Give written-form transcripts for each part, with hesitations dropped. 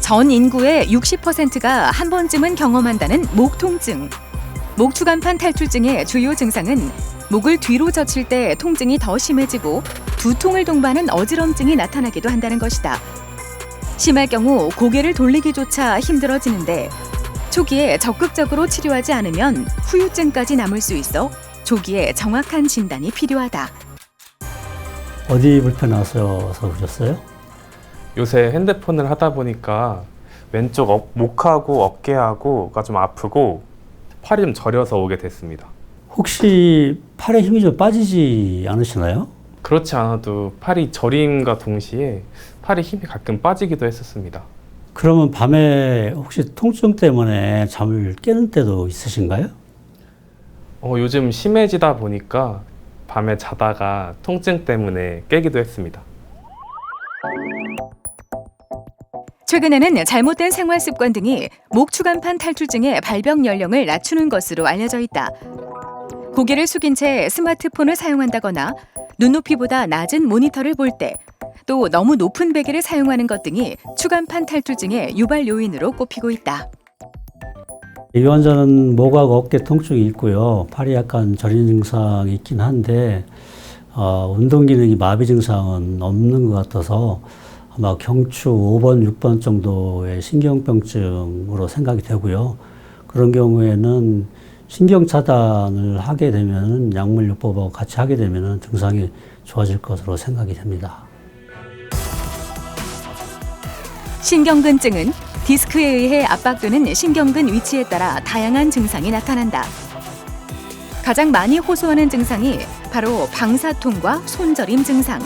전 인구의 60%가 한 번쯤은 경험한다는 목 통증. 목 추간판 탈출증의 주요 증상은 목을 뒤로 젖힐 때 통증이 더 심해지고 두통을 동반한 어지럼증이 나타나기도 한다는 것이다. 심할 경우 고개를 돌리기조차 힘들어지는데 초기에 적극적으로 치료하지 않으면 후유증까지 남을 수 있어 조기에 정확한 진단이 필요하다. 어디 불편하셔서 오셨어요? 요새 핸드폰을 하다 보니까 왼쪽 목하고 어깨하고가 좀 아프고 팔이 좀 저려서 오게 됐습니다. 혹시 팔에 힘이 좀 빠지지 않으시나요? 그렇지 않아도 팔이 저림과 동시에 팔에 힘이 가끔 빠지기도 했었습니다. 그러면 밤에 혹시 통증 때문에 잠을 깨는 때도 있으신가요? 요즘 심해지다 보니까 밤에 자다가 통증 때문에 깨기도 했습니다. 최근에는 잘못된 생활 습관 등이 목 추간판 탈출증의 발병 연령을 낮추는 것으로 알려져 있다. 고개를 숙인 채 스마트폰을 사용한다거나 눈높이보다 낮은 모니터를 볼 때, 또 너무 높은 베개를 사용하는 것 등이 추간판 탈출증의 유발 요인으로 꼽히고 있다. 이 환자는 목하고 어깨 통증이 있고요. 팔이 약간 저린 증상이 있긴 한데 운동 기능이 마비 증상은 없는 것 같아서 아마 경추 5번, 6번 정도의 신경병증으로 생각이 되고요. 그런 경우에는 신경 차단을 하게 되면 약물요법하고 같이 하게 되면 증상이 좋아질 것으로 생각이 됩니다. 신경근증은 디스크에 의해 압박되는 신경근 위치에 따라 다양한 증상이 나타난다. 가장 많이 호소하는 증상이 바로 방사통과 손저림 증상.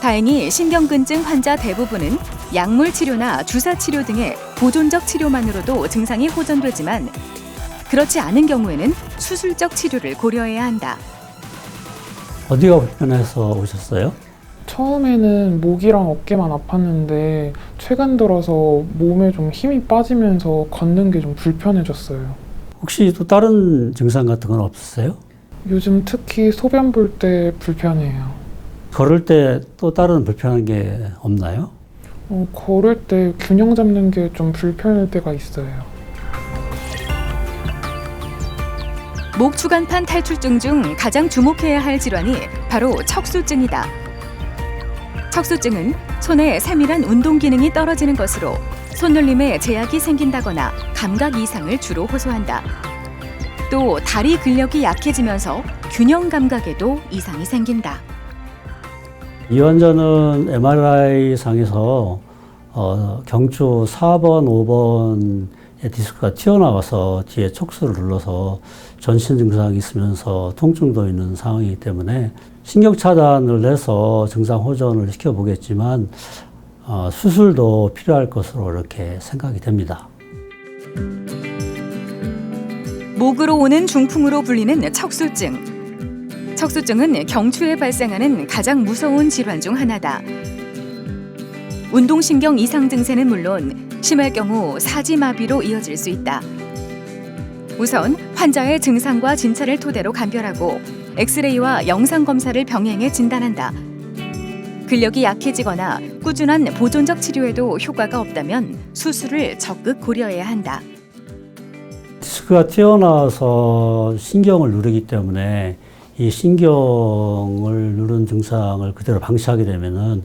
다행히 신경근증 환자 대부분은 약물 치료나 주사 치료 등의 보존적 치료만으로도 증상이 호전되지만 그렇지 않은 경우에는 수술적 치료를 고려해야 한다. 어디가 불편해서 오셨어요? 처음에는 목이랑 어깨만 아팠는데 최근 들어서 몸에 좀 힘이 빠지면서 걷는 게 좀 불편해졌어요. 혹시 또 다른 증상 같은 건 없으세요? 요즘 특히 소변 볼 때 불편해요. 걸을 때 또 다른 불편한 게 없나요? 걸을 때 균형 잡는 게 좀 불편할 때가 있어요. 목 추간판 탈출증 중 가장 주목해야 할 질환이 바로 척수증이다. 척수증은 손의 세밀한 운동 기능이 떨어지는 것으로 손놀림에 제약이 생긴다거나 감각 이상을 주로 호소한다. 또 다리 근력이 약해지면서 균형 감각에도 이상이 생긴다. 이 환자는 MRI 상에서 경추 4번, 5번의 디스크가 튀어나와서 뒤에 척수를 눌러서 전신 증상이 있으면서 통증도 있는 상황이기 때문에 신경 차단을 해서 증상 호전을 시켜보겠지만 수술도 필요할 것으로 이렇게 생각이 됩니다. 목으로 오는 중풍으로 불리는 척수증. 척수증은 경추에 발생하는 가장 무서운 질환 중 하나다. 운동신경 이상 증세는 물론 심할 경우 사지마비로 이어질 수 있다. 우선 환자의 증상과 진찰을 토대로 감별하고 엑스레이와 영상검사를 병행해 진단한다. 근력이 약해지거나 꾸준한 보존적 치료에도 효과가 없다면 수술을 적극 고려해야 한다. 디스크가 튀어나와서 신경을 누르기 때문에 이 신경을 누른 증상을 그대로 방치하게 되면은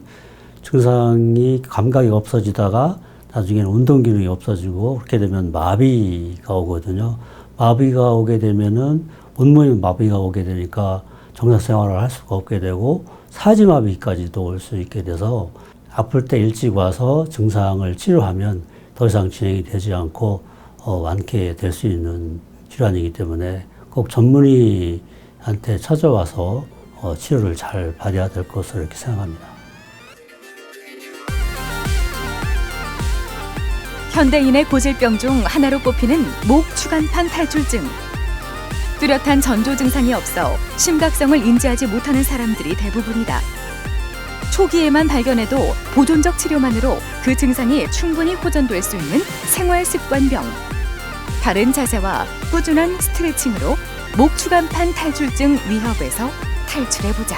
증상이 감각이 없어지다가 나중에는 운동 기능이 없어지고 그렇게 되면 마비가 오거든요. 마비가 오게 되면은 온몸에 마비가 오게 되니까 정상 생활을 할 수가 없게 되고 사지마비까지도 올 수 있게 돼서 아플 때 일찍 와서 증상을 치료하면 더 이상 진행이 되지 않고 완쾌될 수 있는 질환이기 때문에 꼭 전문의한테 찾아와서 치료를 잘 받아야 될 것으로 이렇게 생각합니다. 현대인의 고질병 중 하나로 꼽히는 목 추간판 탈출증. 뚜렷한 전조 증상이 없어 심각성을 인지하지 못하는 사람들이 대부분이다. 초기에만 발견해도 보존적 치료만으로 그 증상이 충분히 호전될 수 있는 생활 습관병. 바른 자세와 꾸준한 스트레칭으로 목 추간판 탈출증 위협에서 탈출해보자.